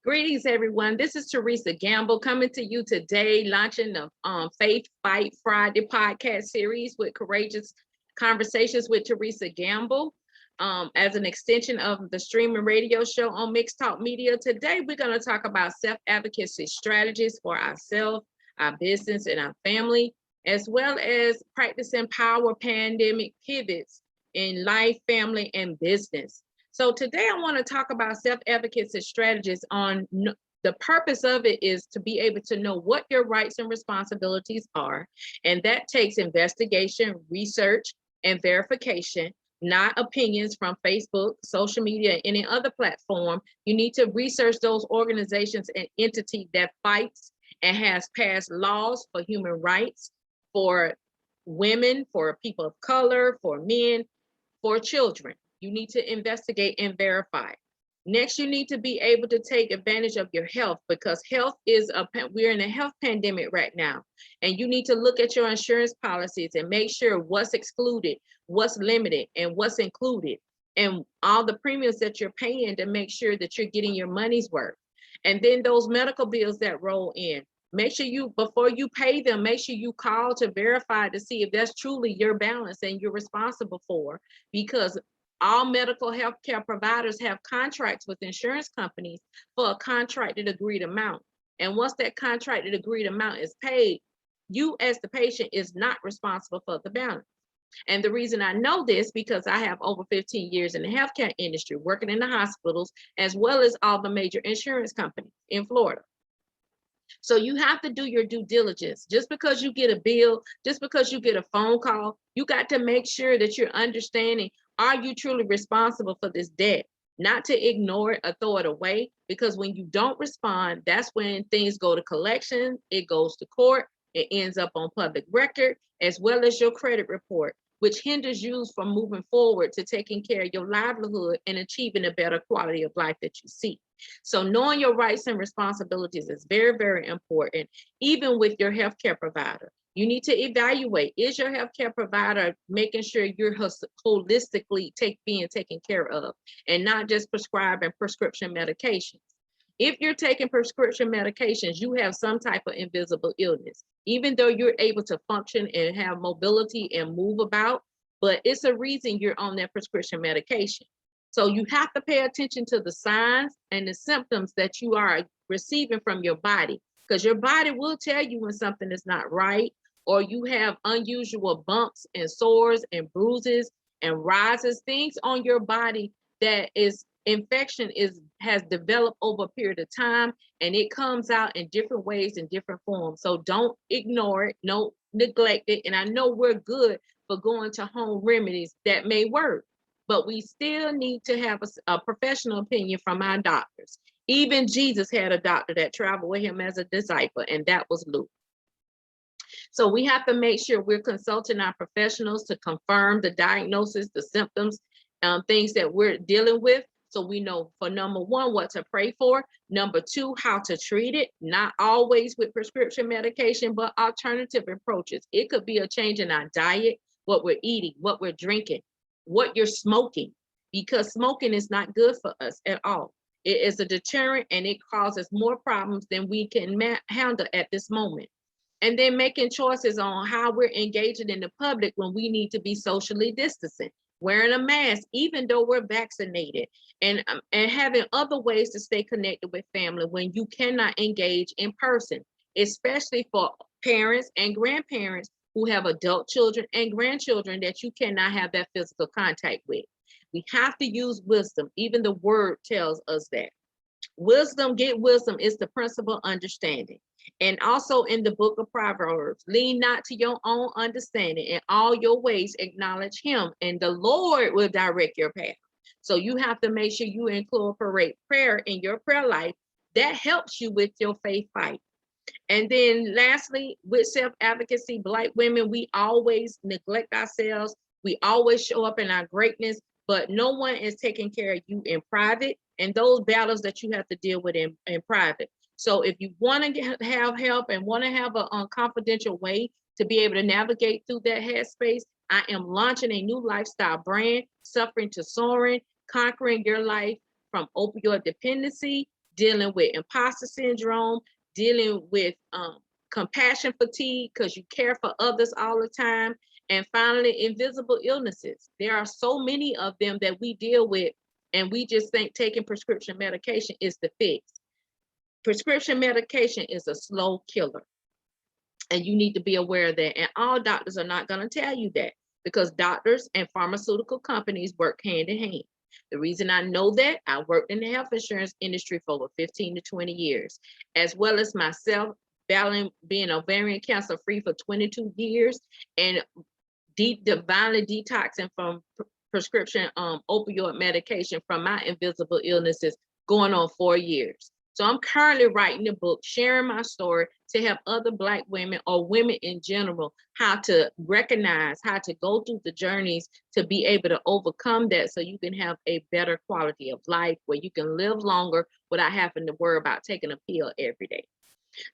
Greetings, everyone. This is Therese Gamble coming to you today, launching the Faith Fight Friday podcast series with Courageous Conversations with Theresa Gamble as an extension of the streaming radio show on Mixed Talk Media. Today, we're going to talk about self-advocacy strategies for ourselves, our business, and our family, as well as practicing power pandemic pivots in life, family, and business. So today I want to talk about self-advocacy strategies on the purpose of it is to be able to know what your rights and responsibilities are. And that takes investigation, research, and verification, not opinions from Facebook, social media, any other platform. You need to research those organizations and entities that fights and has passed laws for human rights, for women, for people of color, for men, for children. You need to investigate and verify. Next, you need to be able to take advantage of your health, because health is we're in a health pandemic right now. And you need to look at your insurance policies and make sure what's excluded, what's limited, and what's included, and all the premiums that you're paying to make sure that you're getting your money's worth. And then those medical bills that roll in, make sure you, before you pay them, make sure you call to verify to see if that's truly your balance and you're responsible for, because all medical healthcare providers have contracts with insurance companies for a contracted agreed amount. And once that contracted agreed amount is paid, you as the patient is not responsible for the balance. And the reason I know this, because I have over 15 years in the healthcare industry, working in the hospitals, as well as all the major insurance companies in Florida. So you have to do your due diligence. Just because you get a bill, just because you get a phone call, you got to make sure that you're understanding, are you truly responsible for this debt? Not to ignore it or throw it away, because when you don't respond, that's when things go to collection, it goes to court, it ends up on public record, as well as your credit report, which hinders you from moving forward to taking care of your livelihood and achieving a better quality of life that you seek. So knowing your rights and responsibilities is very, very important, even with your healthcare provider. You need to evaluate, is your healthcare provider making sure you're holistically being taken care of and not just prescribing prescription medications. If you're taking prescription medications, you have some type of invisible illness, even though you're able to function and have mobility and move about, but it's a reason you're on that prescription medication. So you have to pay attention to the signs and the symptoms that you are receiving from your body, because your body will tell you when something is not right, or you have unusual bumps and sores and bruises and rises, things on your body that is infection has developed over a period of time, and it comes out in different ways, in different forms. So don't ignore it, don't neglect it. And I know we're good for going to home remedies that may work, but we still need to have a professional opinion from our doctors. Even Jesus had a doctor that traveled with him as a disciple, and that was Luke. So we have to make sure we're consulting our professionals to confirm the diagnosis, the symptoms, things that we're dealing with. So we know, for number one, what to pray for. Number two, how to treat it, not always with prescription medication, but alternative approaches. It could be a change in our diet, what we're eating, what we're drinking, what you're smoking, because smoking is not good for us at all. It is a deterrent, and it causes more problems than we can handle at this moment. And then making choices on how we're engaging in the public when we need to be socially distancing, wearing a mask, even though we're vaccinated, and having other ways to stay connected with family when you cannot engage in person, especially for parents and grandparents who have adult children and grandchildren that you cannot have that physical contact with. We have to use wisdom. Even the word tells us that. Wisdom, get wisdom, is the principal understanding. And also in the book of Proverbs, lean not to your own understanding, in all your ways acknowledge him, and the Lord will direct your path. So you have to make sure you incorporate prayer in your prayer life. That helps you with your faith fight. And then lastly, with self-advocacy, Black women, we always neglect ourselves. We always show up in our greatness, but no one is taking care of you in private, and those battles that you have to deal with in private. So if you want to have help and want to have a confidential way to be able to navigate through that headspace, I am launching a new lifestyle brand, Suffering to Soaring, Conquering Your Life from Opioid Dependency, dealing with imposter syndrome, dealing with compassion fatigue because you care for others all the time, and finally, invisible illnesses. There are so many of them that we deal with, and we just think taking prescription medication is the fix. Prescription medication is a slow killer, and you need to be aware of that. And all doctors are not going to tell you that, because doctors and pharmaceutical companies work hand in hand. The reason I know that, I worked in the health insurance industry for over 15 to 20 years, as well as myself battling being ovarian cancer free for 22 years and divinely detoxing from prescription opioid medication from my invisible illnesses going on 4 years. So I'm currently writing a book, sharing my story to help other Black women or women in general how to recognize, how to go through the journeys to be able to overcome that, so you can have a better quality of life where you can live longer without having to worry about taking a pill every day.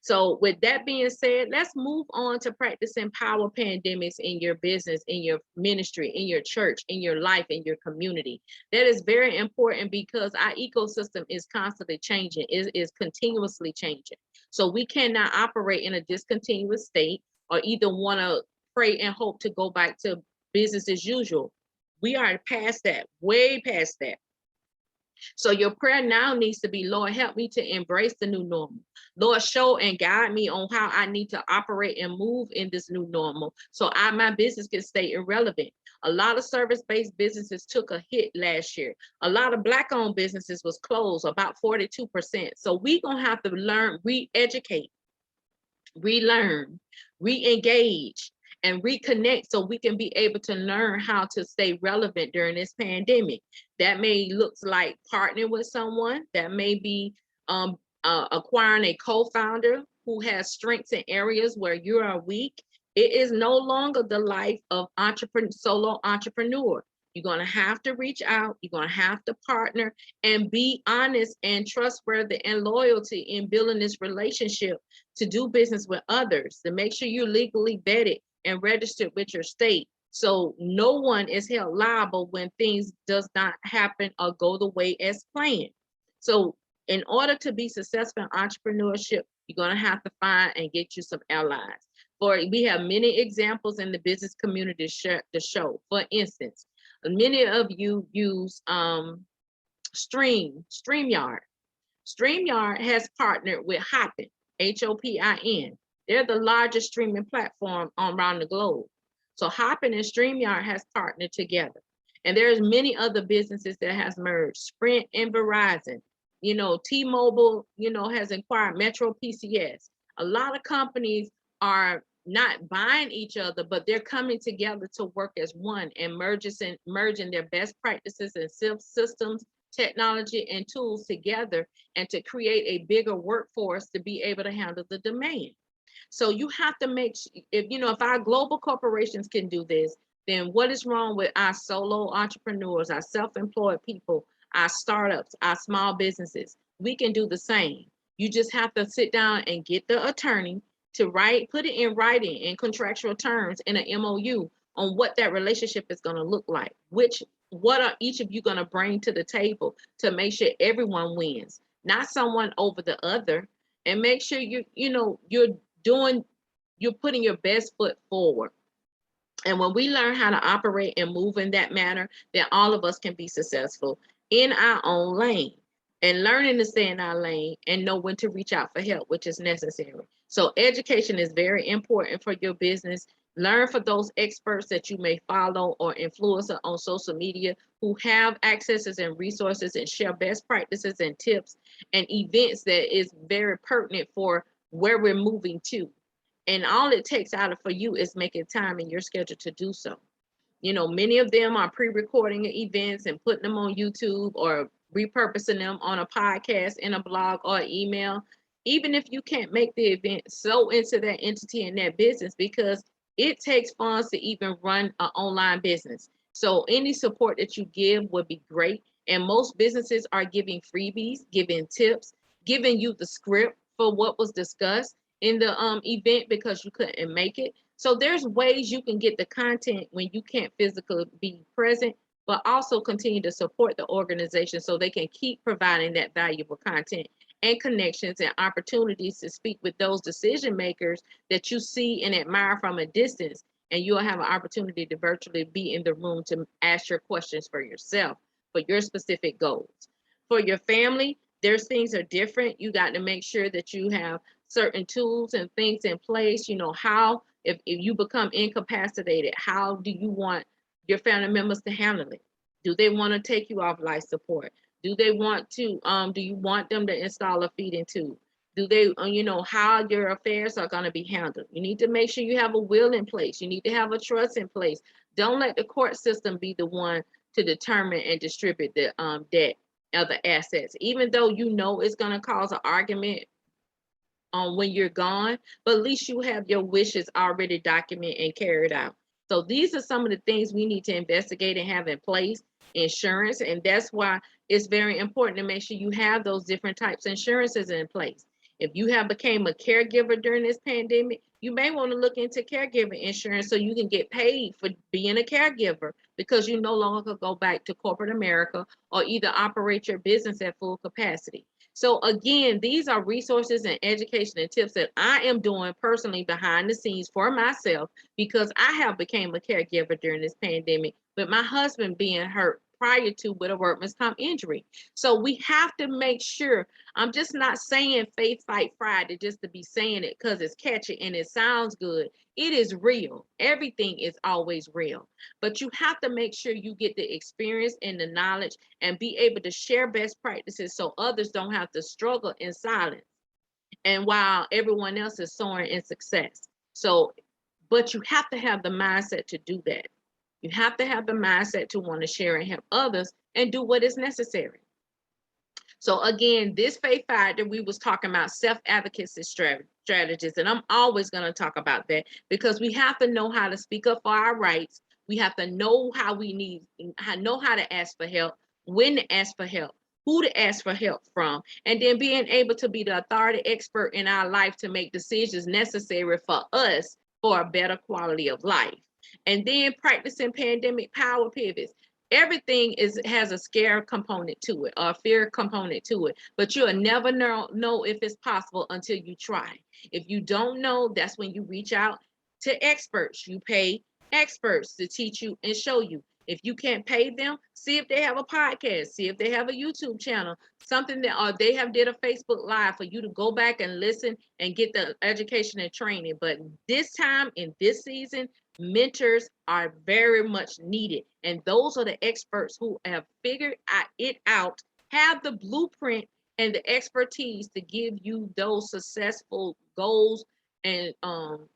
So with that being said, let's move on to practicing power pandemics in your business, in your ministry, in your church, in your life, in your community. That is very important because our ecosystem is constantly changing, it is continuously changing. So we cannot operate in a discontinuous state or either want to pray and hope to go back to business as usual. We are past that, way past that. So your prayer now needs to be, Lord, help me to embrace the new normal. Lord, show and guide me on how I need to operate and move in this new normal so my business can stay irrelevant. A lot of service-based businesses took a hit last year. A lot of Black-owned businesses was closed, about 42%. So we're going to have to learn, re-educate, relearn, re-engage, and reconnect so we can be able to learn how to stay relevant during this pandemic. That may look like partnering with someone, that may be acquiring a co-founder who has strengths in areas where you are weak. It is no longer the life of solo entrepreneur. You're going to have to reach out, you're going to have to partner and be honest and trustworthy and loyalty in building this relationship to do business with others, to make sure you're legally vetted and registered with your state, so no one is held liable when things does not happen or go the way as planned. So in order to be successful in entrepreneurship, you're going to have to find and get you some allies. We have many examples in the business community to show. For instance, many of you use StreamYard. StreamYard has partnered with Hopin, Hopin. They're the largest streaming platform around the globe. So Hopin and StreamYard has partnered together. And there's many other businesses that has merged, Sprint and Verizon. You know, T-Mobile, you know, has acquired Metro PCS. A lot of companies are not buying each other, but they're coming together to work as one and merging their best practices and systems, technology, and tools together, and to create a bigger workforce to be able to handle the demand. So you have to make, if our global corporations can do this, then what is wrong with our solo entrepreneurs, our self-employed people, our startups, our small businesses? We can do the same. You just have to sit down and get the attorney to put it in writing in contractual terms in an MOU on what that relationship is going to look like. What are each of you going to bring to the table to make sure everyone wins, not someone over the other, and make sure you're putting your best foot forward. And when we learn how to operate and move in that manner, then all of us can be successful in our own lane, and learning to stay in our lane and know when to reach out for help, which is necessary. So education is very important for your business. Learn for those experts that you may follow or influencer on social media who have accesses and resources and share best practices and tips and events that is very pertinent for where we're moving to. And all it takes out of for you is making time in your schedule to do so. You know, many of them are pre-recording events and putting them on YouTube or repurposing them on a podcast, in a blog, or email. Even if you can't make the event, so into that entity and that business, because it takes funds to even run an online business. So any support that you give would be great. And most businesses are giving freebies, giving tips, giving you the script for what was discussed in the event because you couldn't make it. So there's ways you can get the content when you can't physically be present, but also continue to support the organization so they can keep providing that valuable content and connections and opportunities to speak with those decision makers that you see and admire from a distance. And you'll have an opportunity to virtually be in the room to ask your questions for yourself, for your specific goals. For your family, there's things are different. You got to make sure that you have certain tools and things in place. You know, how, if you become incapacitated, how do you want your family members to handle it? Do they want to take you off life support? Do they want to, do you want them to install a feeding tube? Do they, you know, how your affairs are going to be handled? You need to make sure you have a will in place. You need to have a trust in place. Don't let the court system be the one to determine and distribute the debt of the assets, even though you know it's going to cause an argument when you're gone, but at least you have your wishes already documented and carried out. So these are some of the things we need to investigate and have in place. Insurance, and that's why it's very important to make sure you have those different types of insurances in place. If you have became a caregiver during this pandemic, you may want to look into caregiver insurance so you can get paid for being a caregiver, because you no longer go back to corporate America or either operate your business at full capacity. So again, these are resources and education and tips that I am doing personally behind the scenes for myself, because I have became a caregiver during this pandemic, but my husband being hurt prior to with a workman's comp injury. So we have to make sure, I'm just not saying Faith Fight Friday just to be saying it because it's catchy and it sounds good. It is real. Everything is always real. But you have to make sure you get the experience and the knowledge and be able to share best practices so others don't have to struggle in silence and while everyone else is soaring in success. So, but you have to have the mindset to do that. You have to have the mindset to want to share and help others and do what is necessary. So again, this Faith Fighter, we was talking about self-advocacy strategies, and I'm always going to talk about that because we have to know how to speak up for our rights. We have to know how we need, know how to ask for help, when to ask for help, who to ask for help from, and then being able to be the authority expert in our life to make decisions necessary for us for a better quality of life. And then practicing pandemic power pivots. Everything has a scare component to it or a fear component to it, but you'll never know if it's possible until you try. If you don't know, that's when you reach out to experts. You pay experts to teach you and show you. If you can't pay them, see if they have a podcast, see if they have a YouTube channel, something that, or they have did a Facebook Live for you to go back and listen and get the education and training. But this time in this season, mentors are very much needed. And those are the experts who have figured it out, have the blueprint and the expertise to give you those successful goals and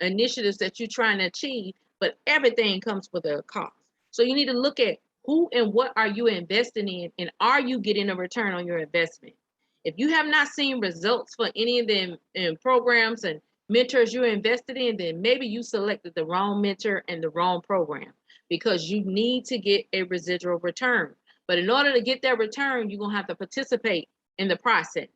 initiatives that you're trying to achieve. But everything comes with a cost. So you need to look at who and what are you investing in, and are you getting a return on your investment? If you have not seen results for any of them in programs and mentors you're invested in, then maybe you selected the wrong mentor and the wrong program, because you need to get a residual return. But in order to get that return, you're going to have to participate in the process.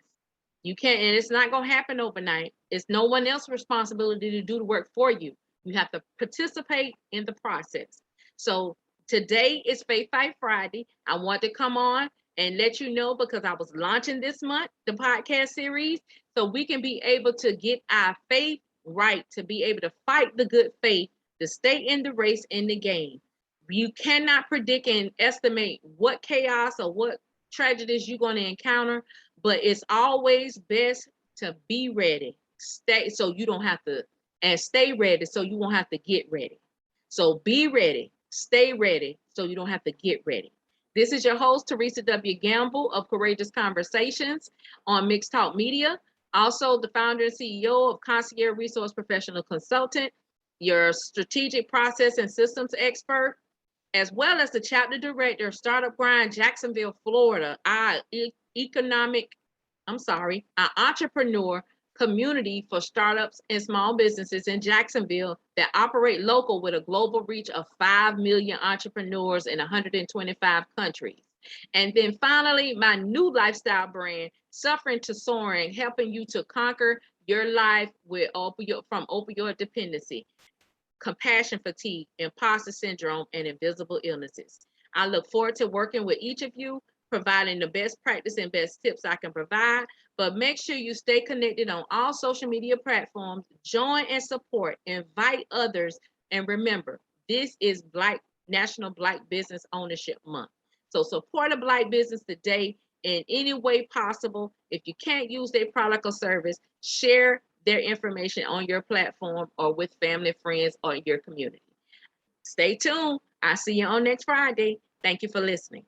You can't, and it's not going to happen overnight. It's no one else's responsibility to do the work for you. You have to participate in the process. So today is Faith Fight Friday. I want to come on and let you know, because I was launching this month, the podcast series, so we can be able to get our faith right, to be able to fight the good faith, to stay in the race, in the game. You cannot predict and estimate what chaos or what tragedies you're going to encounter, but it's always best to be ready. Stay so you don't have to, and stay ready so you won't have to get ready. So be ready, stay ready so you don't have to get ready. This is your host, Therese W. Gamble of Courageous Conversations on Mixed Talk Media. Also the founder and CEO of Concierge Resource Professional Consultant, your strategic process and systems expert, as well as the chapter director of Startup Grind, Jacksonville, Florida, our entrepreneur community for startups and small businesses in Jacksonville that operate local with a global reach of 5 million entrepreneurs in 125 countries. And then finally, my new lifestyle brand, Suffering to Soaring, helping you to conquer your life with from opioid dependency, compassion fatigue, imposter syndrome, and invisible illnesses. I look forward to working with each of you. providing the best practice and best tips I can provide. But make sure you stay connected on all social media platforms. Join and support, invite others, and remember, this is National Black Business Ownership Month. So support a Black business today in any way possible. If you can't use their product or service, share their information on your platform or with family, friends, or your community. Stay tuned. I'll see you on next Friday. Thank you for listening.